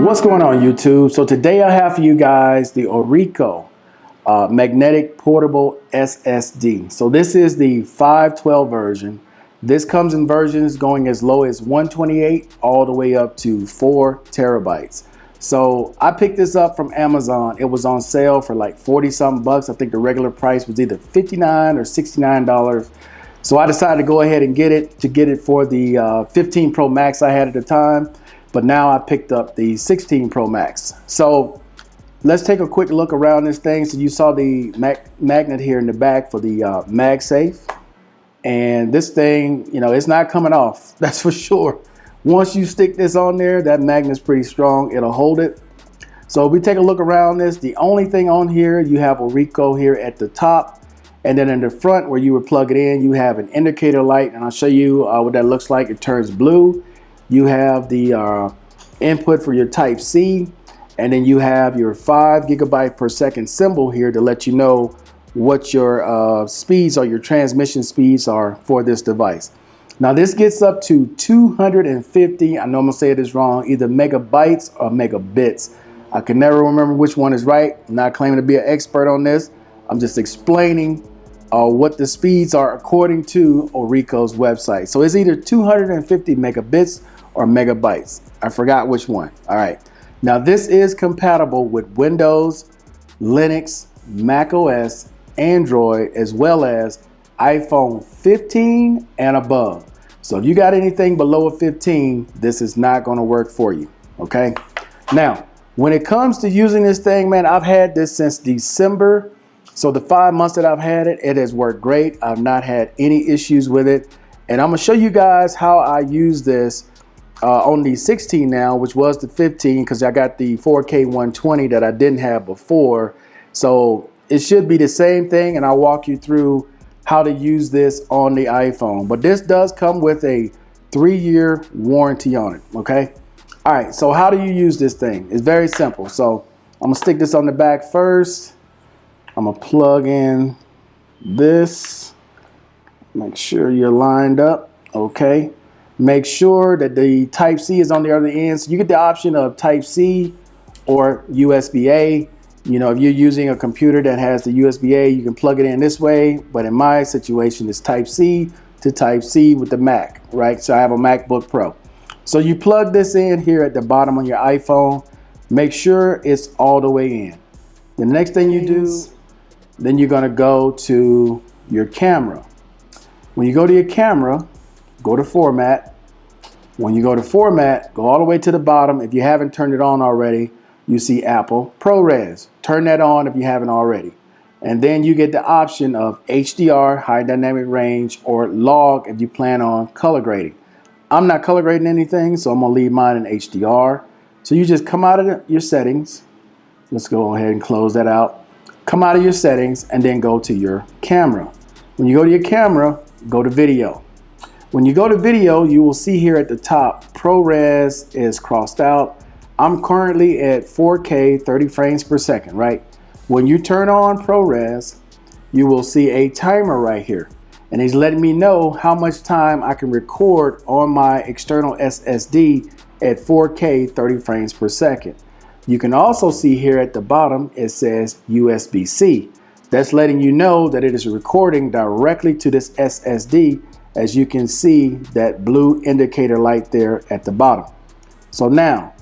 What's going on YouTube? So today I have for you guys the ORICO magnetic portable SSD. So this is the 512 version. This comes in versions going as low as 128 all the way up to 4 terabytes. So I picked this up from Amazon. It was on sale for like 40 something bucks. I think the regular price was either $59 or $69. So I decided to go ahead and get it for the 15 Pro Max I had at the time. But now I picked up the 16 Pro Max. So let's take a quick look around this thing. So you saw the magnet here in the back for the MagSafe. And this thing, you know, it's not coming off, that's for sure. Once you stick this on there, that magnet's pretty strong, it'll hold it. So if we take a look around this, the only thing on here, you have ORICO here at the top. And then in the front where you would plug it in, you have an indicator light. And I'll show you what that looks like. It turns blue. You have the input for your type C, and then you have your 5 gigabyte per second symbol here to let you know what your speeds or your transmission speeds are for this device. Now this gets up to 250, I know I'm gonna say this wrong, either megabytes or megabits. I can never remember which one is right. I'm not claiming to be an expert on this. I'm just explaining what the speeds are according to ORICO's website. So it's either 250 megabits or megabytes. I forgot which one. All right. Now this is compatible with Windows, Linux, Mac OS, Android, as well as iPhone 15 and above. So if you got anything below a 15, this is not going to work for you. Okay. Now, when it comes to using this thing, man, I've had this since December. So the 5 months that I've had it, it has worked great. I've not had any issues with it. And I'm going to show you guys how I use this on the 16 now, which was the 15, because I got the 4K 120 that I didn't have before. So it should be the same thing, and I'll walk you through how to use this on the iPhone. But this does come with a 3-year warranty on it, okay? All right, so how do you use this thing? It's very simple. So I'm gonna stick this on the back first. I'm gonna plug in this. Make sure you're lined up, okay? Make sure that the type C is on the other end. So you get the option of type C or USB-A. You know, if you're using a computer that has the USB-A, you can plug it in this way. But in my situation, it's type C to type C with the Mac, right? So I have a MacBook Pro. So you plug this in here at the bottom on your iPhone. Make sure it's all the way in. The next thing you do, then you're gonna go to your camera. When you go to your camera, go to format. When you go to format, go all the way to the bottom. If you haven't turned it on already, you see Apple ProRes. Turn that on if you haven't already. And then you get the option of HDR, high dynamic range, or log if you plan on color grading. I'm not color grading anything, so I'm gonna leave mine in HDR. So you just come out of your settings. Let's go ahead and close that out. Come out of your settings and then go to your camera. When you go to your camera, go to video. When you go to video, you will see here at the top, ProRes is crossed out. I'm currently at 4K 30 frames per second, right? When you turn on ProRes, you will see a timer right here. And he's letting me know how much time I can record on my external SSD at 4K 30 frames per second. You can also see here at the bottom, it says USB-C. That's letting you know that it is recording directly to this SSD. As you can see, that blue indicator light there at the bottom. So now,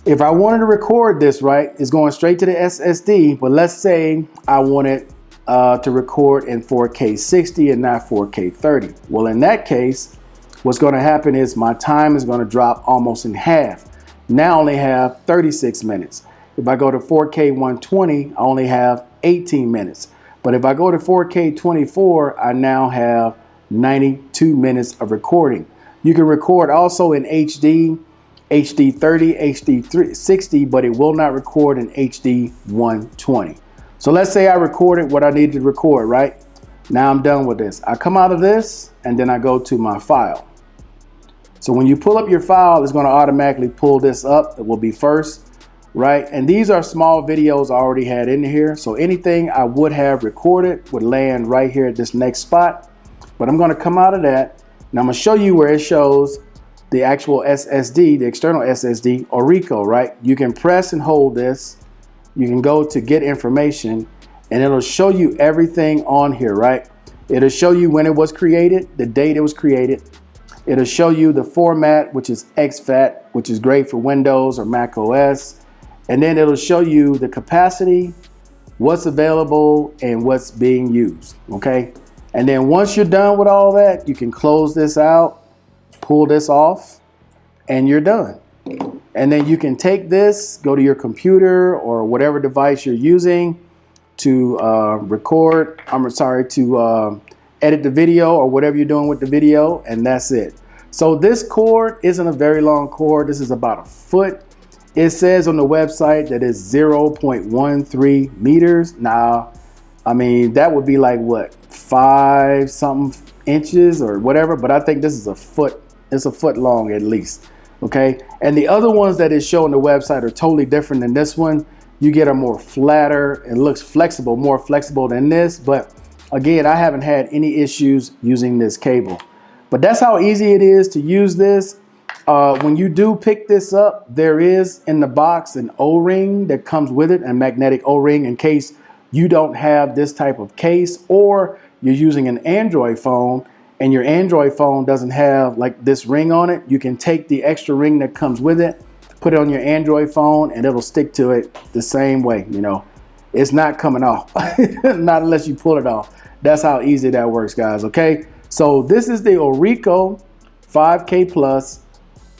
if I wanted to record this, right, it's going straight to the SSD, but let's say I wanted to record in 4K 60 and not 4K 30. Well, in that case, what's going to happen is my time is going to drop almost in half. Now I only have 36 minutes. If I go to 4K 120, I only have 18 minutes. But if I go to 4K 24, I now have 92 minutes of recording. You can record also in HD, HD 30, HD 60, but it will not record in HD 120. So let's say I recorded what I needed to record, right? Now I'm done with this. I come out of this and then I go to my file. So when you pull up your file, it's going to automatically pull this up. It will be first, right? And these are small videos I already had in here. So anything I would have recorded would land right here at this next spot. But I'm going to come out of that and I'm going to show you where it shows the actual SSD, the external SSD, ORICO, right? You can press and hold this. You can go to get information and it'll show you everything on here, right? It'll show you when it was created, the date it was created. It'll show you the format, which is exFAT, which is great for Windows or Mac OS. And then it'll show you the capacity, what's available, and what's being used, okay? And then once you're done with all that, you can close this out, pull this off, and you're done. And then you can take this, go to your computer or whatever device you're using to edit the video or whatever you're doing with the video, and that's it. So this cord isn't a very long cord. This is about a foot. It says on the website that it's 0.13 meters. Now, I mean, that would be like what, 5 something inches or whatever, but I think this is a foot. It's a foot long at least. Okay, and the other ones that is shown on the website are totally different than this one. You get a more flatter, it looks flexible, more flexible than this. But again, I haven't had any issues using this cable. But that's how easy it is to use this. When you do pick this up, there is in the box an O-ring that comes with it, a magnetic O-ring, in case you don't have this type of case or you're using an Android phone and your Android phone doesn't have like this ring on it. You can take the extra ring that comes with it, put it on your Android phone, and it'll stick to it the same way. You know, it's not coming off, not unless you pull it off. That's how easy that works, guys. Okay, so this is the ORICO 5K Plus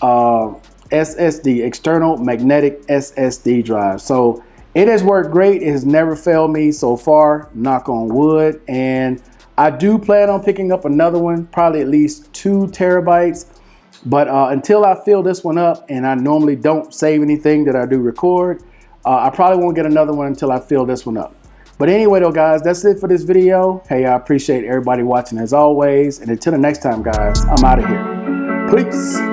SSD, external magnetic SSD drive. So it has worked great. It has never failed me so far, knock on wood. And I do plan on picking up another one, probably at least 2 terabytes. But until I fill this one up, and I normally don't save anything that I do record, I probably won't get another one until I fill this one up. But anyway though, guys, that's it for this video. Hey, I appreciate everybody watching as always. And until the next time, guys, I'm out of here. Peace.